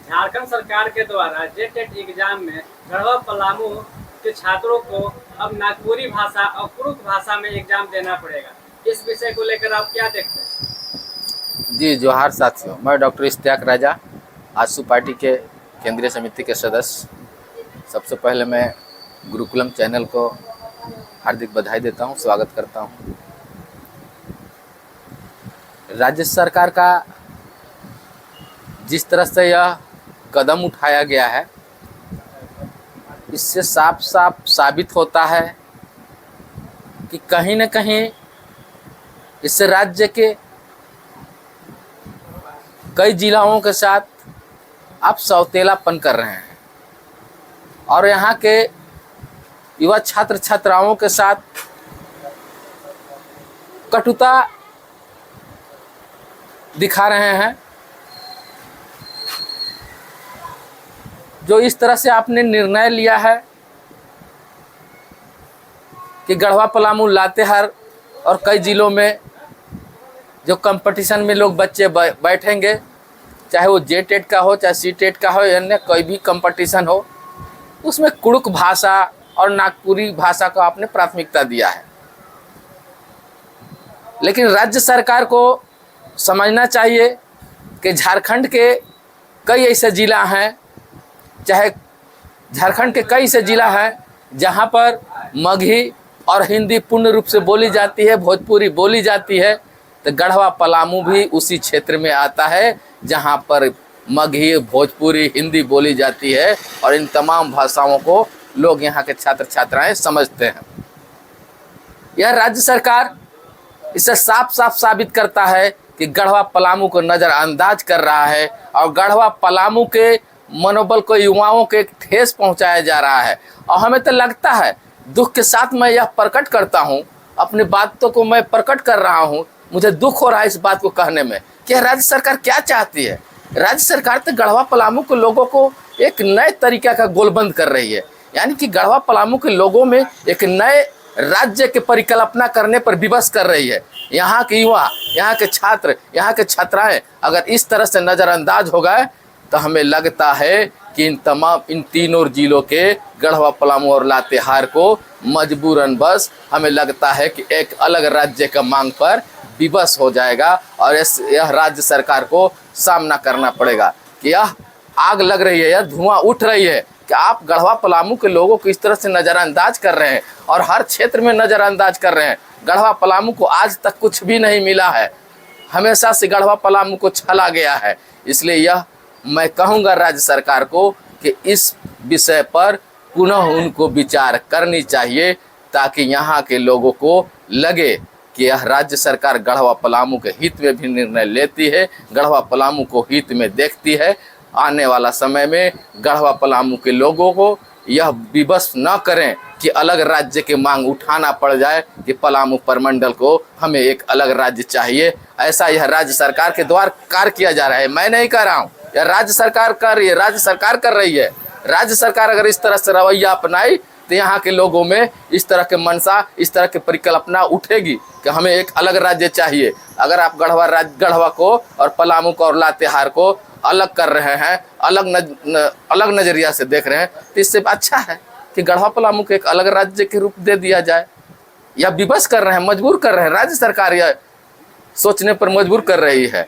झारखंड सरकार के द्वारा जेटेट एग्जाम में गढ़वा पलामू के छात्रों को अब नागपुरी भाषा और कुरुक भाषा में एग्जाम देना पड़ेगा। इस विषय को लेकर आप क्या देखते हैं? जी जोहार साथियों, मैं डॉक्टर इश्तियाक राजा, आसू पार्टी के केंद्रीय समिति के सदस्य। सबसे पहले मैं गुरुकुलम चैनल को हार्दिक बधाई देता हूं, स्वागत करता हूं। राज्य सरकार का जिस तरह से यह कदम उठाया गया है, इससे साफ साफ साबित होता है कि कहीं न कहीं इससे राज्य के कई जिलाओं के साथ आप सौतेलापन कर रहे हैं और यहाँ के युवा छात्र छात्राओं के साथ कटुता दिखा रहे हैं। जो इस तरह से आपने निर्णय लिया है कि गढ़वा पलामू लातेहार और कई जिलों में जो कंपटीशन में लोग बच्चे बैठेंगे, चाहे वो जेटेट का हो, चाहे सीटेट का हो, या अन्य कोई भी कंपटीशन हो, उसमें कुड़ुक भाषा और नागपुरी भाषा को आपने प्राथमिकता दिया है। लेकिन राज्य सरकार को समझना चाहिए कि झारखंड के कई ऐसे ज़िला हैं, चाहे झारखंड के कई ऐसे ज़िला हैं जहां पर मगही और हिंदी पूर्ण रूप से बोली जाती है, भोजपुरी बोली जाती है। तो गढ़वा पलामू भी उसी क्षेत्र में आता है जहां पर मगही, भोजपुरी, हिंदी बोली जाती है और इन तमाम भाषाओं को लोग यहाँ के छात्र छात्राएं समझते हैं। यह राज्य सरकार इसे साफ साफ साबित करता है कि गढ़वा पलामू को नज़रअंदाज कर रहा है और गढ़वा पलामू के मनोबल को युवाओं के ठेस पहुंचाया जा रहा है। और हमें तो लगता है, दुख के साथ मैं यह प्रकट करता हूं, अपनी बातों को मैं प्रकट कर रहा हूं, मुझे दुख हो रहा है इस बात को कहने में कि राज्य सरकार क्या चाहती है। राज्य सरकार तो गढ़वा पलामू के लोगों को एक नए तरीके का गोलबंद कर रही है, यानी कि गढ़वा पलामू के लोगों में एक नए राज्य की परिकल्पना करने पर विवश कर रही है। यहाँ के युवा, यहाँ के छात्र, यहाँ के छात्राएं अगर इस तरह से नज़रअंदाज हो गए तो हमें लगता है कि इन तीनों जिलों के गढ़वा पलामू और लातेहार को मजबूरन बस हमें लगता है कि एक अलग राज्य का मांग पर विवश हो जाएगा और यह राज्य सरकार को सामना करना पड़ेगा कि यह आग लग रही है, यह धुआं उठ रही है कि आप गढ़वा पलामू के लोगों को इस तरह से नज़रअंदाज कर रहे हैं और हर क्षेत्र में नज़रअंदाज कर रहे हैं। गढ़वा पलामू को आज तक कुछ भी नहीं मिला है, हमेशा से गढ़वा पलामू को छला गया है। इसलिए यह मैं कहूँगा राज्य सरकार को कि इस विषय पर पुनः उनको विचार करनी चाहिए, ताकि यहाँ के लोगों को लगे कि यह राज्य सरकार गढ़वा पलामू के हित में भी निर्णय लेती है, गढ़वा पलामू को हित में देखती है। आने वाला समय में गढ़वा पलामू के लोगों को यह विवश न करें कि अलग राज्य के मांग उठाना पड़ जाए कि पलामू प्रमंडल को हमें एक अलग राज्य चाहिए। ऐसा यह राज्य सरकार के द्वारा कार्य किया जा रहा है। मैं नहीं कह रहा हूँ, यह राज्य सरकार कर रही है, राज्य सरकार कर रही है। राज्य सरकार अगर इस तरह से रवैया अपनाई तो यहाँ के लोगों में इस तरह के मनसा, इस तरह के परिकल्पना उठेगी कि हमें एक अलग राज्य चाहिए। अगर आप गढ़वा को और पलामू को और लातेहार को अलग कर रहे हैं, अलग नज़रिया से देख रहे हैं, तो इससे अच्छा है कि गढ़वा पलामू को एक अलग राज्य के रूप दे दिया जाए। या विवश कर रहे हैं, मजबूर कर रहे हैं, राज्य सरकार यह सोचने पर मजबूर कर रही है,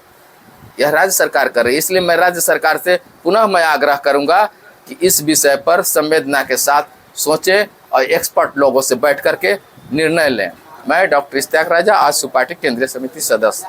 यह राज्य सरकार कर रही है। इसलिए मैं राज्य सरकार से पुनः मैं आग्रह करूंगा कि इस विषय पर संवेदना के साथ सोचें और एक्सपर्ट लोगों से बैठ करके निर्णय लें। मैं डॉक्टर इश्तियाक राजा, आसू पार्टी केंद्रीय समिति सदस्य।